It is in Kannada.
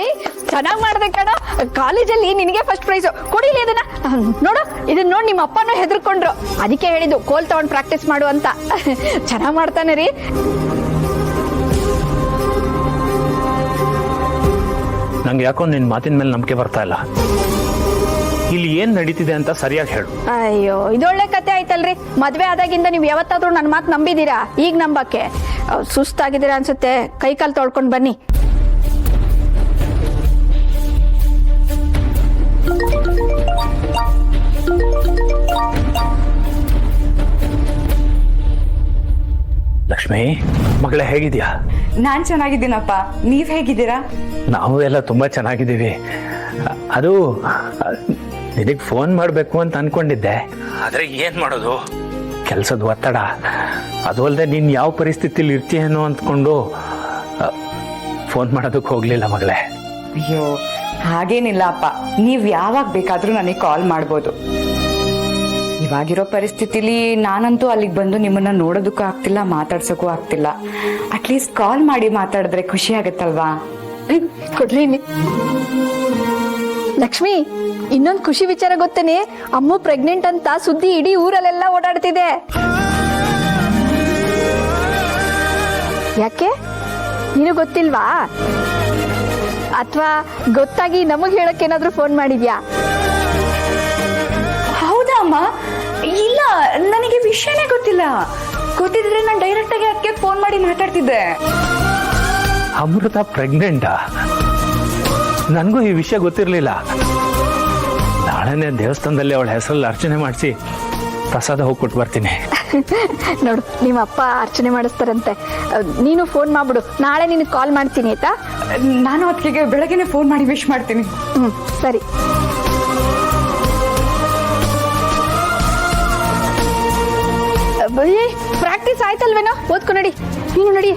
ಏ ಚೆನ್ನಾಗಿ ಮಾಡ್ದೆ ಕಣ, ಕಾಲೇಜಲ್ಲಿ ನಿನಗೆ ಫಸ್ಟ್ ಪ್ರೈಸ್. ಕೊಡಿಲಿ ಇದನ್ನ ನೋಡು, ಇದನ್ನ ನೋಡಿ ನಿಮ್ಮ ಅಪ್ಪನೂ ಹೆದರ್ಕೊಂಡ್ರು. ಅದಕ್ಕೆ ಹೇಳಿದ್ದು ಕೋಲ್ ತಗೊಂಡು ಪ್ರಾಕ್ಟೀಸ್ ಮಾಡು ಅಂತ. ಚೆನ್ನಾಗಿ ಮಾಡ್ತಾನೆ ರೀ. ನಂಗೆ ಯಾಕೋ ನಿನ್ ಮಾತಿನ ಮೇಲೆ ನಂಬಿಕೆ ಬರ್ತಾ ಇಲ್ಲ. ಇಲ್ಲಿ ಏನ್ ನಡೀತಿದೆ ಅಂತ ಸರಿಯಾಗಿ ಹೇಳು. ಅಯ್ಯೋ, ಇದೊಳ್ಳೆ ಕತೆ ಆಯ್ತಲ್ರಿ. ಮದ್ವೆ ಆದಾಗಿಂದ ನೀವು ಯಾವತ್ತಾದ್ರೂ ನನ್ನ ಮಾತು ನಂಬಿದೀರಾ? ಈಗ ನಂಬಕ್ಕೆ ಸುಸ್ತಾಗಿದ್ದೀರಾ ಅನ್ಸುತ್ತೆ. ಕೈ ಕಾಲು ತೊಳ್ಕೊಂಡು ಬನ್ನಿ. ಲಕ್ಷ್ಮಿ, ಮಗಳೇ ಹೇಗಿದ್ಯಾ? ನಾನ್ ಚೆನ್ನಾಗಿದ್ದೀನಪ್ಪ, ನೀವ್ ಹೇಗಿದ್ದೀರಾ? ನಾವು ಎಲ್ಲ ತುಂಬಾ ಚೆನ್ನಾಗಿದ್ದೀವಿ. ಅದು ನಿನಗೆ ಫೋನ್ ಮಾಡಬೇಕು ಅಂತ ಅನ್ಕೊಂಡಿದ್ದೆ, ಆದ್ರೆ ಏನ್ ಮಾಡೋದು, ಕೆಲಸದ ಒತ್ತಡ. ಅದು ಅಲ್ಲದೆ ನೀನ್ ಯಾವ ಪರಿಸ್ಥಿತಿಲಿ ಇರ್ತೀಯೇನೋ ಅಂದ್ಕೊಂಡು ಫೋನ್ ಮಾಡೋದಕ್ಕೆ ಹೋಗ್ಲಿಲ್ಲ ಮಗಳೇ. ಅಯ್ಯೋ ಹಾಗೇನಿಲ್ಲ ಅಪ್ಪ, ನೀವ್ ಯಾವಾಗ ಬೇಕಾದ್ರೂ ನನಗೆ ಕಾಲ್ ಮಾಡ್ಬೋದು. ಇವಾಗಿರೋ ಪರಿಸ್ಥಿತಿಲಿ ನಾನಂತೂ ಅಲ್ಲಿಗೆ ಬಂದು ನಿಮ್ಮನ್ನ ನೋಡೋದಕ್ಕೂ ಆಗ್ತಿಲ್ಲ, ಮಾತಾಡ್ಸೋಕ್ಕೂ ಆಗ್ತಿಲ್ಲ. ಅಟ್ಲೀಸ್ಟ್ ಕಾಲ್ ಮಾಡಿ ಮಾತಾಡಿದ್ರೆ ಖುಷಿ ಆಗತ್ತಲ್ವಾ? ಕೊಡ್ಲಿ. ಲಕ್ಷ್ಮಿ, ಇನ್ನೊಂದು ಖುಷಿ ವಿಚಾರ ಗೊತ್ತೇನೆ? ಅಮ್ಮ ಪ್ರೆಗ್ನೆಂಟ್ ಅಂತ ಸುದ್ದಿ ಇಡೀ ಊರಲ್ಲೆಲ್ಲ ಓಡಾಡ್ತಿದೆ. ಯಾಕೆ, ನೀನು ಗೊತ್ತಿಲ್ವಾ? ಅಥವಾ ಗೊತ್ತಾಗಿ ನಮಗ್ ಹೇಳಕ್ ಏನಾದ್ರೂ ಫೋನ್ ಮಾಡಿದ್ಯಾ? ಹೌದಾ ಅಮ್ಮ? ಇಲ್ಲ, ನನಗೆ ವಿಷಯನೇ ಗೊತ್ತಿಲ್ಲ. ಗೊತ್ತಿದ್ರೆ ನಾನು ಡೈರೆಕ್ಟ್ ಆಗಿ ಅದಕ್ಕೆ ಫೋನ್ ಮಾಡಿ ಮಾತಾಡ್ತಿದ್ದೆ. ಅಮೃತ ಪ್ರೆಗ್ನೆಂಟಾ? ನನಗೂ ಈ ವಿಷಯ ಗೊತ್ತಿರಲಿಲ್ಲ. ನಾಳೆನೆ ದೇವಸ್ಥಾನದಲ್ಲಿ ಅವಳ ಹೆಸರಲ್ಲಿ ಅರ್ಚನೆ ಮಾಡಿಸಿ ಪ್ರಸಾದ ಹೋಗಿ ಕೊಟ್ಟು ಬರ್ತೀನಿ. ನೋಡು, ನಿಮ್ಮ ಅಪ್ಪ ಅರ್ಚನೆ ಮಾಡಿಸ್ತಾರಂತೆ. ನೀನು ಫೋನ್ ಮಾಡ್ಬಿಡು, ನಾಳೆ ನಿನಗೆ ಕಾಲ್ ಮಾಡ್ತೀನಿ ಆಯ್ತಾ? ನಾನು ಅದಕ್ಕೆ ಬೆಳಗ್ಗೆನೆ ಫೋನ್ ಮಾಡಿ ವಿಶ್ ಮಾಡ್ತೀನಿ. ಸರಿ. ಪ್ರಾಕ್ಟೀಸ್ ಆಯ್ತಲ್ವೇನೋ? ಓದ್ಕೊ ನಡಿ, ನೀನು ನಡಿ.